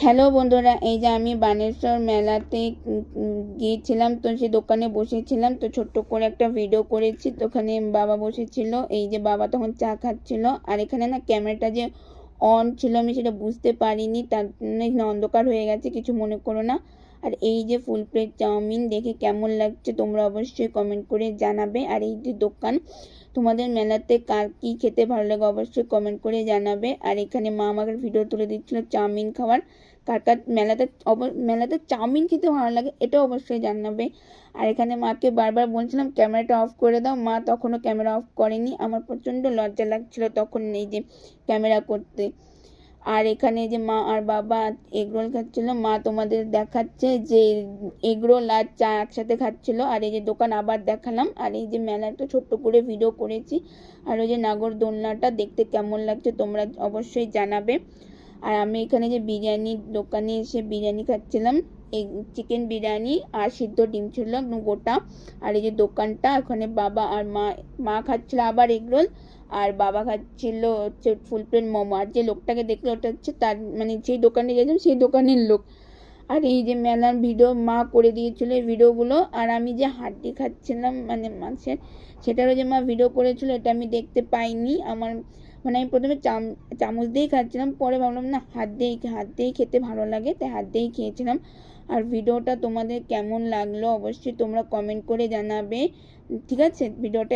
Hello বন্ধুরা, এই যে আমি বানেশ্বর মেলাতে গিয়েছিলাম, তো সেই দোকানে বসেছিলাম, তো ছোট্ট করে একটা ভিডিও করেছি। তো ওখানে বাবা বসেছিল, এই যে বাবা তখন চা খাচ্ছিল। আর এখানে না ক্যামেরাটা যে অন ছিল আমি সেটা বুঝতে পারিনি, তার জন্য এখানে অন্ধকার হয়ে গেছে, কিছু মনে করো না। আর এই যে ফুল প্লেট চাউমিন দেখে কেমন লাগছে তোমরা অবশ্যই কমেন্ট করে জানাবে। আর এই যে দোকান, তোমাদের মেলাতে কার কী খেতে ভালো লাগে অবশ্যই কমেন্ট করে জানাবে। আর এখানে মা আমাকে ভিডিও তুলে দিচ্ছিল চাউমিন খাওয়ার। কার কার মেলাতে চাউমিন খেতে ভালো লাগে এটা অবশ্যই জানাবে। আর এখানে মাকে বারবার বলছিলাম ক্যামেরাটা অফ করে দাও, মা তখনও ক্যামেরা অফ করেনি। আমার প্রচণ্ড লজ্জা লাগছিল তখন এই যে ক্যামেরা করতে। আর এখানে যে মা আর বাবা এগরোল খাচ্ছিল, মা তোমাদের দেখাচ্ছে যে এগরোল আর চা একসাথে খাচ্ছিল। আর এই যে দোকান আবার দেখালাম। আর এই যে মেলাটা ছোট্ট করে ভিডিও করেছি। আর ওই যে নাগরদোলনাটা দেখতে কেমন লাগছে তোমরা অবশ্যই জানাবে। আর আমি এখানে যে বিরিয়ানির দোকানে এসে বিরিয়ানি খাচ্ছিলাম, এই চিকেন বিরিয়ানি আর সিদ্ধ ডিম ছিল একদম গোটা। আর এই যে দোকানটা, ওখানে বাবা আর মা খাচ্ছিল আবার এগরোল, আর বাবা খাচ্ছিল হচ্ছে ফুল প্লেট মোমো। আর যে লোকটাকে দেখলো ওটা হচ্ছে তার মানে যেই দোকানে গেছিলাম সেই দোকানের লোক। আর এই যে মেলার ভিডিও মা করে দিয়েছিল এই ভিডিওগুলো। আর আমি যে হাড্ডি খাচ্ছিলাম মানে মাছের, সেটারও যে মা ভিডিও করেছিল এটা আমি দেখতে পাইনি। আমার মানে আমি প্রথমে চামচ দিয়েই খাচ্ছিলাম, পরে ভাবলাম না হাত দিয়েই খেতে ভালো লাগে, তাই হাত দিয়েই খেয়েছিলাম। আর ভিডিওটা তোমাদের কেমন লাগলো অবশ্যই তোমরা কমেন্ট করে জানাবে। ঠিক আছে, ভিডিওটা